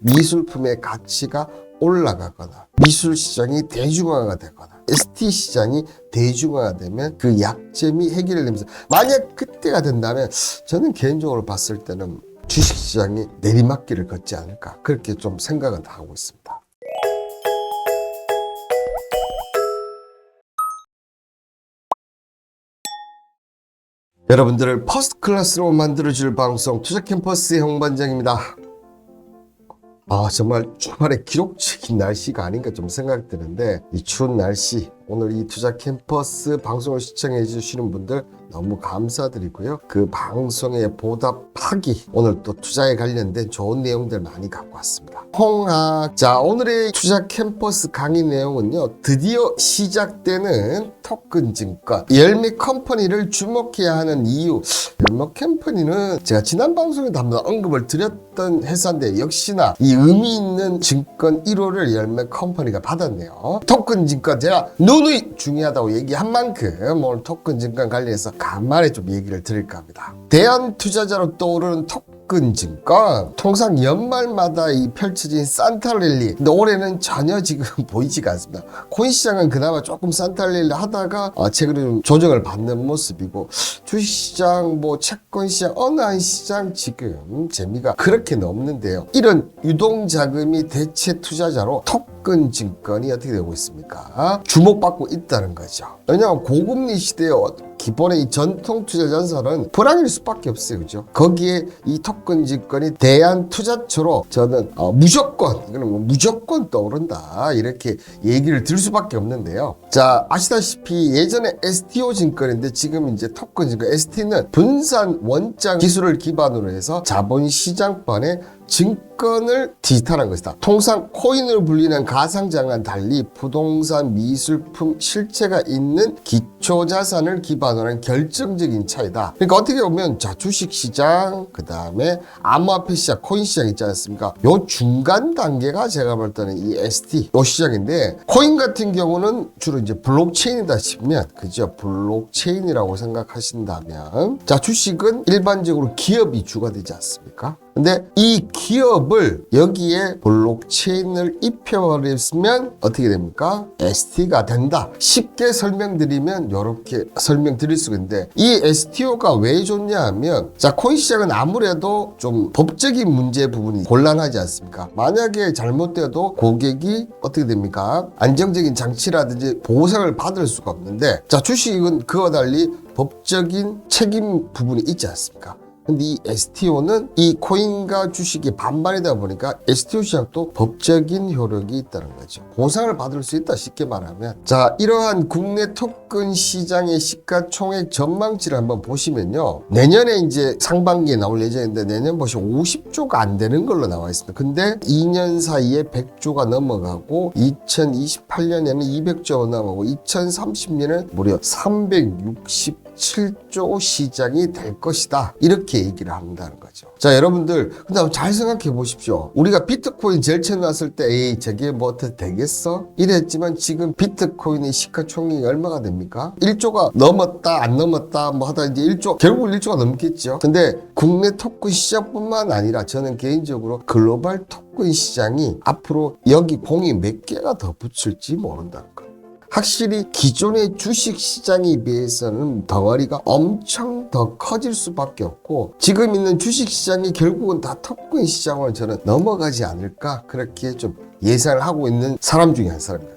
미술품의 가치가 올라가거나 미술 시장이 대중화가 되거나 ST 시장이 대중화가 되면 그 약점이 해결되면서 만약 그때가 된다면 저는 개인적으로 봤을 때는 주식시장이 내리막길을 걷지 않을까 그렇게 좀 생각은 하고 있습니다. 여러분들을 퍼스트 클래스로 만들어줄 방송 투자캠퍼스의 홍반장입니다. 정말 주말에 기록적인 날씨가 아닌가 좀 생각이 드는데 이 추운 날씨 오늘 이 투자캠퍼스 방송을 시청해 주시는 분들 너무 감사드리고요. 그 방송에 보답하기 오늘 또 투자에 관련된 좋은 내용들 많이 갖고 왔습니다. 자, 오늘의 투자캠퍼스 강의 내용은요. 드디어 시작되는 토큰 증권 열매 컴퍼니를 주목해야 하는 이유. 열매 컴퍼니는 제가 지난 방송에도 한번 언급을 드렸던 회사인데 역시나 이 의미 있는 증권 1호를 열매 컴퍼니가 받았네요. 토큰 증권 제가 누누이 중요하다고 얘기한 만큼 오늘 토큰 증권 관련해서 간만에 좀 얘기를 드릴까 합니다. 대한 투자자로 떠오르는 토큰 증권 통상 연말마다 이 펼쳐진 산타랠리 근데 올해는 전혀 지금 보이지가 않습니다. 코인 시장은 그나마 조금 산타랠리 하다가 최근에 좀 조정을 받는 모습이고 주식시장 채권 시장 어느 한 시장 지금 재미가 그렇게 없는데요. 이런 유동자금이 대체 투자자로 토큰 증권이 어떻게 되고 있습니까? 주목받고 있다는 거죠. 왜냐하면 고금리 시대에 기본의 이 전통 투자 전설은 불황일 수밖에 없어요. 그죠? 거기에 이 토큰 증권이 대한 투자처로 저는 무조건 떠오른다. 이렇게 얘기를 들 수밖에 없는데요. 자, 아시다시피 예전에 STO 증권인데 지금 이제 토큰 증권 ST는 분산 원장 기술을 기반으로 해서 자본시장권의 증권을 디지털한 것이다. 통상 코인으로 불리는 가상자산과는 달리 부동산, 미술품, 실체가 있는 기초자산을 기반으로 한 결정적인 차이다. 그러니까 어떻게 보면 주식시장, 그 다음에 암호화폐 시장, 코인 시장 있지 않습니까? 요 중간 단계가 제가 볼 때는 이 ST, 요 시장인데 코인 같은 경우는 주로 이제 블록체인이다 싶으면 그죠? 블록체인이라고 생각하신다면 주식은 일반적으로 기업이 주가 되지 않습니까? 근데 이 기업을 여기에 블록체인을 입혀버렸으면 어떻게 됩니까? ST가 된다. 쉽게 설명드리면 이렇게 설명드릴 수가 있는데 이 STO가 왜 좋냐 하면 코인 시장은 아무래도 좀 법적인 문제 부분이 곤란하지 않습니까? 만약에 잘못돼도 고객이 어떻게 됩니까? 안정적인 장치라든지 보상을 받을 수가 없는데 주식은 그와 달리 법적인 책임 부분이 있지 않습니까? 근데 이 STO는 이 코인과 주식이 반반이다 보니까 STO 시장도 법적인 효력이 있다는 거죠. 보상을 받을 수 있다 쉽게 말하면. 이러한 국내 토큰 시장의 시가총액 전망치를 한번 보시면요. 내년에 이제 상반기에 나올 예정인데 내년 보시면 50조가 안 되는 걸로 나와 있습니다. 근데 2년 사이에 100조가 넘어가고 2028년에는 200조가 넘어가고 2030년에는 무려 367조 시장이 될 것이다. 이렇게 얘기를 한다는 거죠. 여러분들 근데 잘 생각해 보십시오. 우리가 비트코인 제일 처음 났을 때 에이 저게 어떻게 되겠어? 이랬지만 지금 비트코인의 시가총액이 얼마가 됩니까? 1조가 넘었다 안 넘었다 하다 이제 1조 결국 1조가 넘겠죠. 근데 국내 토큰 시장뿐만 아니라 저는 개인적으로 글로벌 토큰 시장이 앞으로 여기 공이 몇 개가 더 붙을지 모른다는 거예요. 확실히 기존의 주식시장에 비해서는 덩어리가 엄청 더 커질 수밖에 없고 지금 있는 주식시장이 결국은 다 토큰 시장으로 저는 넘어가지 않을까 그렇게 좀 예상을 하고 있는 사람 중에 한 사람입니다.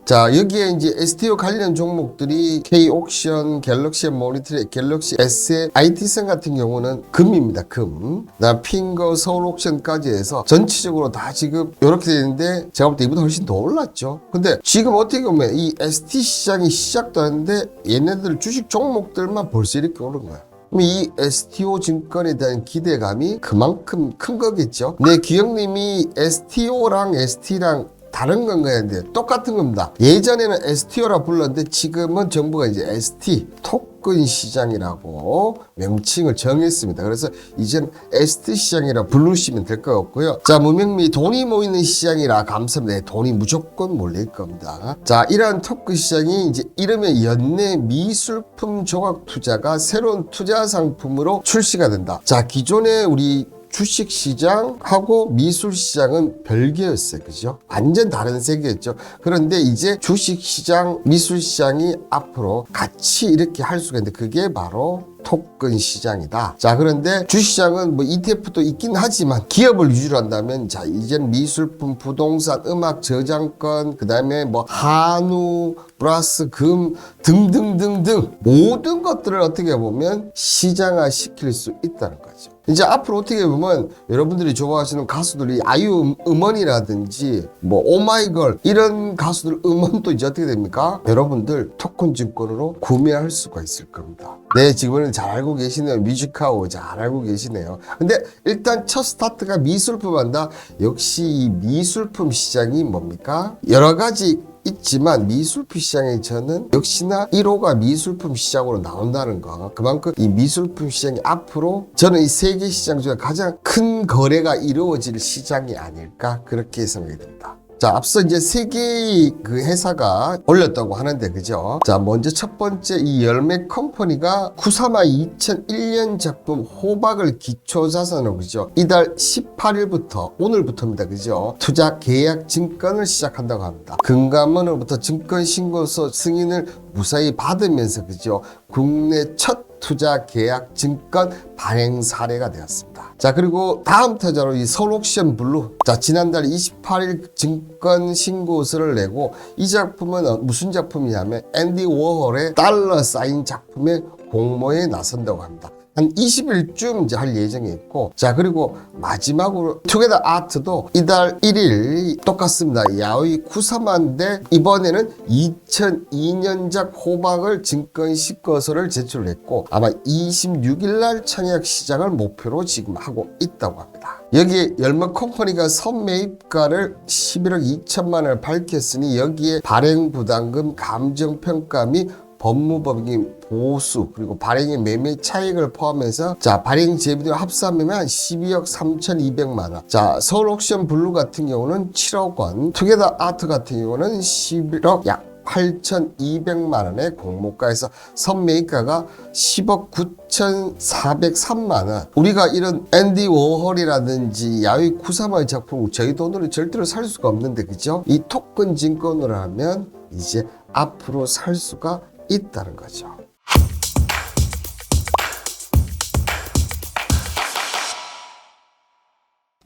여기에 이제 STO 관련 종목들이 K-옥션, 갤럭시 모니터링, 갤럭시 S, IT선 같은 경우는 금입니다. 금. 그다음 핑거, 서울옥션까지 해서 전체적으로 다 지금 이렇게 되는데 제가 볼 때 이보다 훨씬 더 올랐죠. 근데 지금 어떻게 보면 이 ST 시장이 시작도 하는데 얘네들 주식 종목들만 벌써 이렇게 오른 거야. 그럼 이 STO 증권에 대한 기대감이 그만큼 큰 거겠죠. 네, 기영님이 STO랑 ST랑 다른 건가요? 근데 똑같은 겁니다. 예전에는 STO라 불렀는데 지금은 정부가 이제 ST 토큰 시장이라고 명칭을 정했습니다. 그래서 이제는 ST 시장이라 부르시면 될 것 같고요. 무명미 돈이 모이는 시장이라 감사합니다. 돈이 무조건 몰릴 겁니다. 이러한 토큰 시장이 이제 이름의 연내 미술품 조각 투자가 새로운 투자 상품으로 출시가 된다. 기존에 우리 주식시장하고 미술시장은 별개였어요. 그죠? 완전 다른 세계였죠. 그런데 이제 주식시장, 미술시장이 앞으로 같이 이렇게 할 수가 있는데 그게 바로 토큰 시장이다. 자, 그런데 주시장은 뭐 ETF도 있긴 하지만 기업을 위주로 한다면 자, 이제는 미술품, 부동산, 음악, 저작권, 그 다음에 뭐 한우, 플러스 금 등등등등 모든 것들을 어떻게 보면 시장화 시킬 수 있다는 거죠. 이제 앞으로 어떻게 보면 여러분들이 좋아하시는 가수들이 아이유 음원이라든지 뭐 오마이걸 이런 가수들 음원도 이제 어떻게 됩니까? 여러분들 토큰 증권으로 구매할 수가 있을 겁니다. 네, 지금은 잘 알고 계시네요. 뮤직하우 잘 알고 계시네요. 근데 일단 첫 스타트가 미술품 한다. 역시 이 미술품 시장이 뭡니까? 여러 가지 있지만 미술품 시장에 저는 역시나 1호가 미술품 시장으로 나온다는 거. 그만큼 이 미술품 시장이 앞으로 저는 이 세계 시장 중에 가장 큰 거래가 이루어질 시장이 아닐까 그렇게 생각이 듭니다. 자, 앞서 이제 세 개의 그 회사가 올렸다고 하는데, 그죠? 자, 먼저 첫 번째 이 열매 컴퍼니가 쿠사마 2001년 작품 호박을 기초자산으로, 그죠? 이달 18일부터, 오늘부터입니다. 그죠? 투자 계약 증권을 시작한다고 합니다. 금감원으로부터 증권신고서 승인을 무사히 받으면서, 그죠? 국내 첫 투자 계약 증권 발행 사례가 되었습니다. 자, 그리고 다음 타자로 이 서울옥션 블루. 자, 지난달 28일 증권 신고서를 내고 이 작품은 무슨 작품이냐면 앤디 워홀의 달러 사인 작품의 공모에 나선다고 합니다. 한 20일쯤 이제 할 예정이 있고, 자, 그리고 마지막으로 투게더 아트도 이달 1일 똑같습니다. 야오이 쿠사마인데 이번에는 2002년작 호박을 증권 신고서를 제출했고 아마 26일 날 청약 시장을 목표로 지금 하고 있다고 합니다. 여기에 열매 컴퍼니가 선매입가를 11억 2천만 원을 밝혔으니 여기에 발행 부담금 감정평가 및 법무법인 보수 그리고 발행의 매매 차익을 포함해서 자 발행 재비를 합산하면 한 12억 3,200만 원. 자 서울 옥션 블루 같은 경우는 7억 원, 투게더 아트 같은 경우는 11억 약 8,200만 원의 공모가에서 선매입가가 10억 9,403만 원. 우리가 이런 앤디 워홀이라든지 야외 쿠사마의 작품 저희 돈으로 절대로 살 수가 없는데 그죠? 이 토큰 증권으로 하면 이제 앞으로 살 수가 있다는 거죠.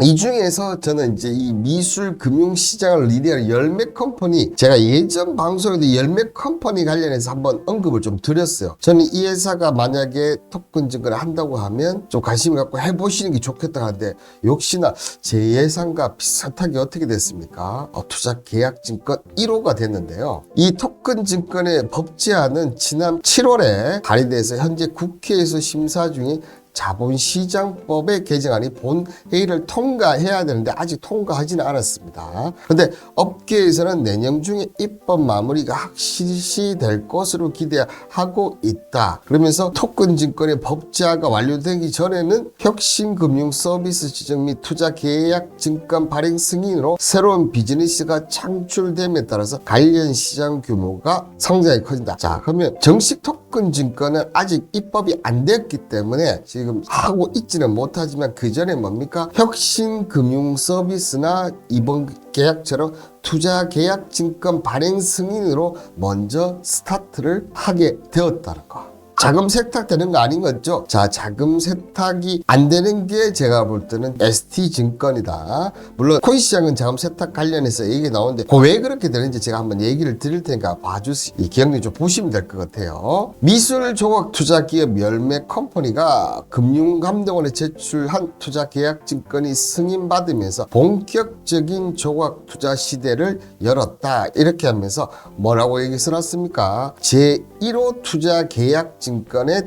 이 중에서 저는 이제 이 미술 금융 시장을 리드하는 열매 컴퍼니, 제가 예전 방송에도 열매 컴퍼니 관련해서 한번 언급을 좀 드렸어요. 저는 이 회사가 만약에 토큰 증권을 한다고 하면 좀 관심을 갖고 해보시는 게 좋겠다 하는데 역시나 제 예상과 비슷하게 어떻게 됐습니까? 투자 계약 증권 1호가 됐는데요. 이 토큰 증권의 법제화는 지난 7월에 발의돼서 현재 국회에서 심사 중인 자본시장법의 개정안이 본회의를 통과해야 되는데 아직 통과하지는 않았습니다. 그런데 업계에서는 내년 중에 입법 마무리가 확실시 될 것으로 기대하고 있다. 그러면서 토큰 증권의 법제화가 완료되기 전에는 혁신금융서비스 지정 및 투자계약 증권 발행 승인으로 새로운 비즈니스가 창출됨에 따라서 관련 시장 규모가 상당히 커진다. 자, 그러면 정식 토큰 증권은 아직 입법이 안 됐기 때문에 지금 하고 있지는 못하지만 그 전에 뭡니까? 혁신금융 서비스나 이번 계약처럼 투자 계약 증권 발행 승인으로 먼저 스타트를 하게 되었다는 거. 자금 세탁되는 거 아닌 거죠? 자, 자금 세탁이 안 되는 게 제가 볼 때는 ST증권이다. 물론 코인 시장은 자금 세탁 관련해서 얘기 나오는데 왜 그렇게 되는지 제가 한번 얘기를 드릴 테니까 봐주세요. 이 기억력 좀 보시면 될 것 같아요. 미술 조각 투자 기업 열매 컴퍼니가 금융감독원에 제출한 투자 계약 증권이 승인받으면서 본격적인 조각 투자 시대를 열었다. 이렇게 하면서 뭐라고 얘기 써놨습니까? 제1호 투자 계약 증권의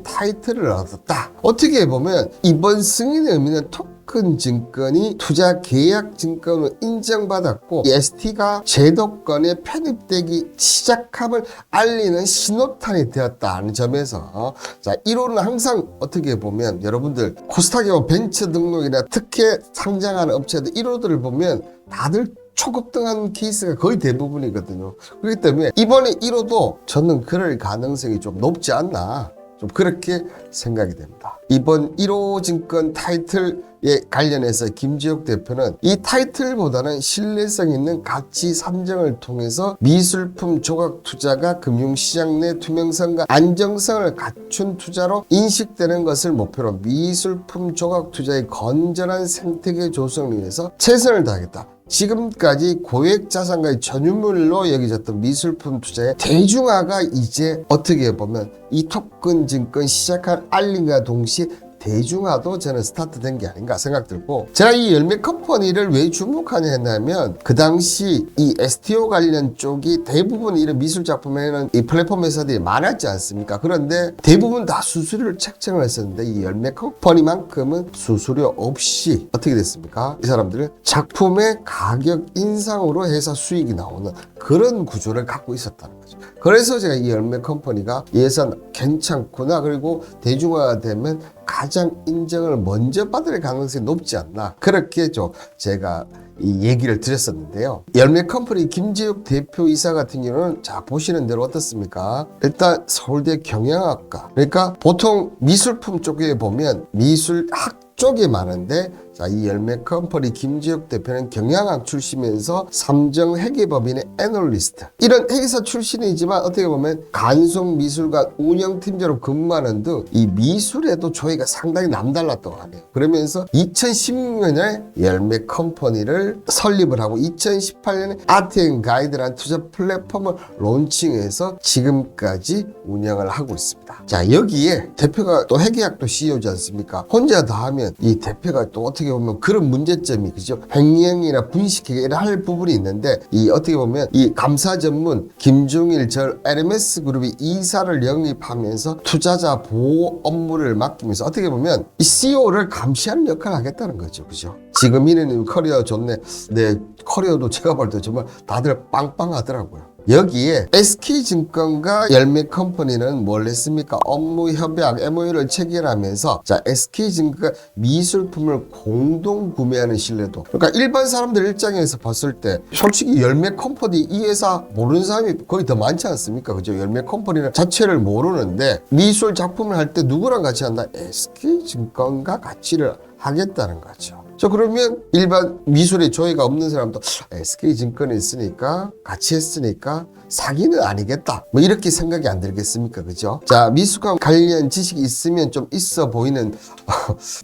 타이틀을 얻었다. 어떻게 보면 이번 승인의 의미는 토큰 증권이 투자 계약 증권으로 인정받았고 ST가 제도권에 편입되기 시작함을 알리는 신호탄이 되었다는 점에서 자 1호는 항상 어떻게 보면 여러분들 코스닥에 벤처 등록이나 특혜 상장하는 업체들 1호들을 보면 다들 초급등한 케이스가 거의 대부분이거든요. 그렇기 때문에 이번에 1호도 저는 그럴 가능성이 좀 높지 않나 좀 그렇게 생각이 됩니다. 이번 1호증권 타이틀에 관련해서 김지욱 대표는 이 타이틀보다는 신뢰성 있는 가치 산정을 통해서 미술품 조각 투자가 금융시장 내 투명성과 안정성을 갖춘 투자로 인식되는 것을 목표로 미술품 조각 투자의 건전한 생태계 조성을 위해서 최선을 다하겠다. 지금까지 고액자산가의 전유물로 여겨졌던 미술품 투자의 대중화가 이제 어떻게 보면 이 토큰 증권 시작한 알림과 동시에 대중화도 저는 스타트된 게 아닌가 생각 들고, 제가 이 열매 컴퍼니를 왜 주목하냐 했냐면 그 당시 이 STO 관련 쪽이 대부분 이런 미술 작품에는 이 플랫폼 회사들이 많았지 않습니까? 그런데 대부분 다 수수료를 책정을 했었는데 이 열매 컴퍼니만큼은 수수료 없이 어떻게 됐습니까? 이 사람들은 작품의 가격 인상으로 해서 수익이 나오는 그런 구조를 갖고 있었다는 거죠. 그래서 제가 이 열매 컴퍼니가 예산 괜찮구나, 그리고 대중화가 되면 가장 인정을 먼저 받을 가능성이 높지 않나, 그렇게 좀 제가 이 얘기를 드렸었는데요. 열매 컴퍼니 김재욱 대표이사 같은 경우는 자 보시는 대로 어떻습니까? 일단 서울대 경영학과, 그러니까 보통 미술품 쪽에 보면 미술학 쪽이 많은데, 자, 이 열매 컴퍼니 김지욱 대표는 경영학 출신이면서 삼정 회계법인의 애널리스트, 이런 회계사 출신이지만 어떻게 보면 간송 미술관 운영팀장으로 근무하는 등 이 미술에도 조예가 상당히 남달랐다고 하네요. 그러면서 2016년에 열매 컴퍼니를 설립을 하고 2018년에 아트앤가이드라는 투자 플랫폼을 론칭해서 지금까지 운영을 하고 있습니다. 자, 여기에 대표가 또 회계학도 CEO지 않습니까? 혼자 다 하면 이 대표가 또 어떻게 보면 그런 문제점이, 그죠? 횡령이나 분식회계를 할 부분이 있는데, 이 어떻게 보면 이 감사 전문 김종일 전 LMS 그룹이 이사를 영입하면서 투자자 보호 업무를 맡기면서 어떻게 보면 이 CEO를 감시하는 역할을 하겠다는 거죠. 그죠? 지금 이런 커리어 좋네. 네, 커리어도 제가 볼 때 정말 다들 빵빵하더라고요. 여기에 SK증권과 열매컴퍼니는 뭘 했습니까? 업무 협약 MOU를 체결하면서 자, SK증권과 미술품을 공동 구매하는 신뢰도. 그러니까 일반 사람들 입장에서 봤을 때 솔직히 열매컴퍼니 이 회사 모르는 사람이 거의 더 많지 않습니까? 그죠? 열매컴퍼니는 자체를 모르는데 미술 작품을 할 때 누구랑 같이 한다? SK증권과 같이를 하겠다는 거죠. 저 그러면 일반 미술에 조예가 없는 사람도 SK증권이 있으니까 같이 했으니까 사기는 아니겠다, 뭐 이렇게 생각이 안 들겠습니까? 그죠? 자, 미술과 관련 지식이 있으면 좀 있어 보이는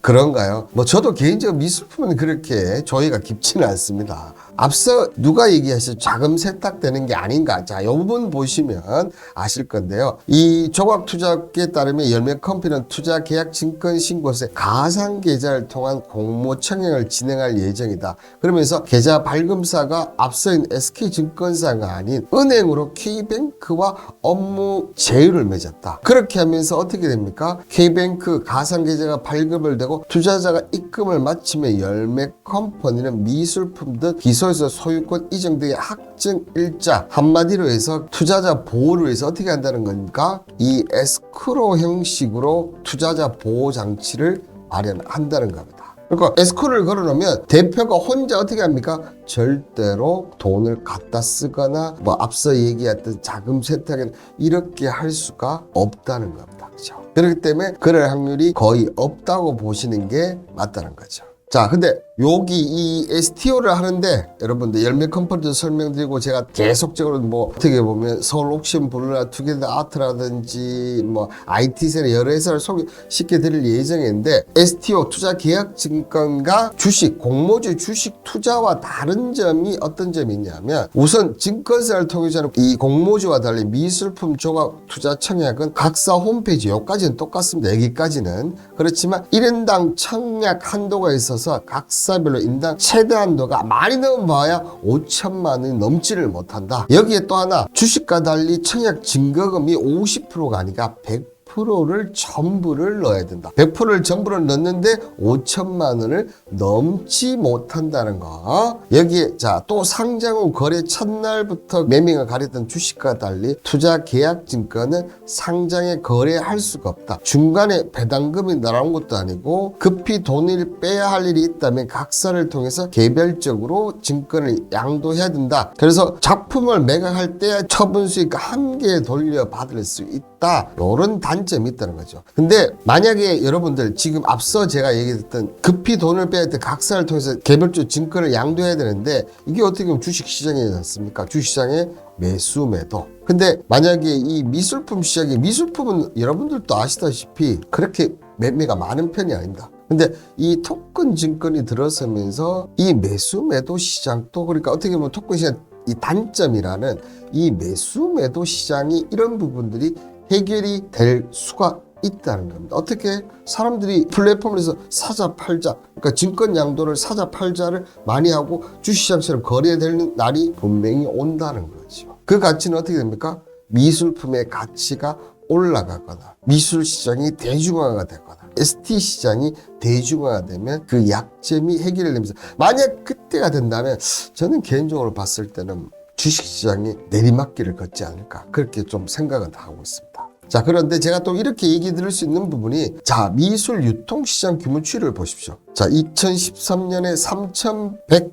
그런가요? 뭐 저도 개인적으로 미술품은 그렇게 조예가 깊지는 않습니다. 앞서 누가 얘기하셨죠? 자금 세탁되는 게 아닌가. 자, 이 부분 보시면 아실 건데요. 이 조각투자학에 따르면 열매컴퍼니는 투자계약증권 신고서에 가상계좌를 통한 공모 청약을 진행할 예정이다. 그러면서 계좌 발급사가 앞서인 SK증권사가 아닌 은행으로 K뱅크와 업무 제휴를 맺었다. 그렇게 하면서 어떻게 됩니까? K뱅크 가상계좌가 발급을 되고 투자자가 입금을 마치면 열매컴퍼니는 미술품 등 기소에서 소유권 이전 등의 확정 일자, 한마디로 해서 투자자 보호를 위해서 어떻게 한다는 겁니까? 이 에스크로 형식으로 투자자 보호 장치를 마련한다는 겁니다. 그러니까 에스크로를 걸어놓으면 대표가 혼자 어떻게 합니까? 절대로 돈을 갖다 쓰거나 뭐 앞서 얘기했던 자금 세탁을 이렇게 할 수가 없다는 겁니다. 그렇죠? 그렇기 때문에 그럴 확률이 거의 없다고 보시는 게 맞다는 거죠. 자, 근데 여기 이 STO를 하는데 여러분들 열매 컴퍼니도 설명드리고 제가 계속적으로 뭐 어떻게 보면 서울 옥션 블루나 투게더 아트라든지 뭐 IT센터 여러 회사를 소개시켜 드릴 예정인데, STO 투자계약증권과 주식, 공모주 주식 투자와 다른 점이 어떤 점이 있냐면, 우선 증권사를 통해서 하는 이 공모주와 달리 미술품 조각 투자 청약은 각사 홈페이지 여기까지는 똑같습니다. 여기까지는. 그렇지만 1인당 청약 한도가 있어서 각사 별로 인당 최대 한도가 많이 넘어봐야 5천만 원이 넘지를 못한다. 여기에 또 하나, 주식과 달리 청약 증거금이 50%가 아니라 100%를 전부를 넣어야 된다. 100%를 전부를 넣는데 5천만 원을 넘지 못한다는 거. 여기에 자, 또 상장 후 거래 첫날부터 매매가 가렸던 주식과 달리 투자 계약 증권은 상장에 거래할 수가 없다. 중간에 배당금이 나온 것도 아니고 급히 돈을 빼야 할 일이 있다면 각사를 통해서 개별적으로 증권을 양도해야 된다. 그래서 작품을 매각할 때 처분 수익 한 개 돌려받을 수 있다. 높다. 이런 단점이 있다는 거죠. 근데 만약에 여러분들 지금 앞서 제가 얘기했던 급히 돈을 빼야 될 각사를 통해서 개별적 증권을 양도해야 되는데 이게 어떻게 보면 주식시장이지 않습니까? 주식시장의 매수 매도. 근데 만약에 이 미술품 시장이 미술품은 여러분들도 아시다시피 그렇게 매매가 많은 편이 아닙니다. 근데 이 토큰 증권이 들어서면서 이 매수 매도 시장 또 그러니까 어떻게 보면 토큰 시장 이 단점이라는 이 매수 매도 시장이 이런 부분들이 해결이 될 수가 있다는 겁니다. 어떻게 사람들이 플랫폼에서 사자 팔자 그러니까 증권 양도를 사자 팔자를 많이 하고 주식시장처럼 거래되는 날이 분명히 온다는 거죠. 그 가치는 어떻게 됩니까? 미술품의 가치가 올라가거나 미술 시장이 대중화가 되거나 ST 시장이 대중화가 되면 그 약점이 해결이 되면서 만약 그때가 된다면 저는 개인적으로 봤을 때는 주식시장이 내리막길을 걷지 않을까 그렇게 좀 생각은 하고 있습니다. 자, 그런데 제가 또 이렇게 얘기 드릴 수 있는 부분이 자, 미술 유통시장 규모 추이를 보십시오. 자, 2013년에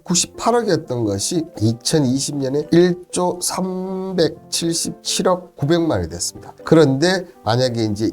3,198억이었던 것이 2020년에 1조 377억 900만이 됐습니다. 그런데 만약에 이제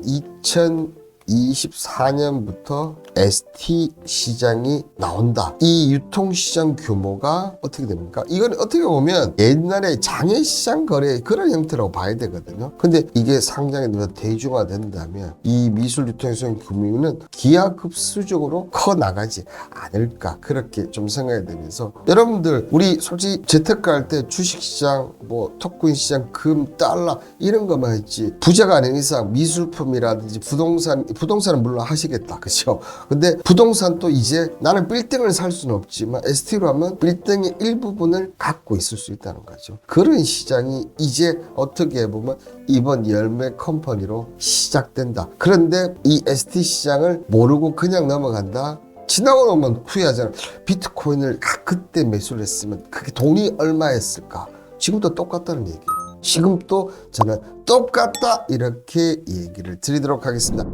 2024년부터 ST 시장이 나온다. 이 유통시장 규모가 어떻게 됩니까? 이건 어떻게 보면 옛날에 장외시장 거래 그런 형태라고 봐야 되거든요. 근데 이게 상장이 되면 대중화된다면 이 미술 유통시장 규모는 기하급수적으로 커 나가지 않을까 그렇게 좀 생각이 되면서 여러분들 우리 솔직히 재테크 할 때 주식시장 뭐 토큰시장 금 달러 이런 것만 했지 부자가 아닌 이상 미술품이라든지 부동산은 물론 하시겠다. 그렇죠? 근데 부동산도 이제 나는 빌딩을 살 수는 없지만 ST로 하면 빌딩의 일부분을 갖고 있을 수 있다는 거죠. 그런 시장이 이제 어떻게 보면 이번 열매 컴퍼니로 시작된다. 그런데 이 ST 시장을 모르고 그냥 넘어간다. 지나고 나면 후회하잖아. 비트코인을 그때 매수를 했으면 그게 돈이 얼마였을까? 지금도 똑같다는 얘기예요. 지금도 저는 똑같다 이렇게 얘기를 드리도록 하겠습니다.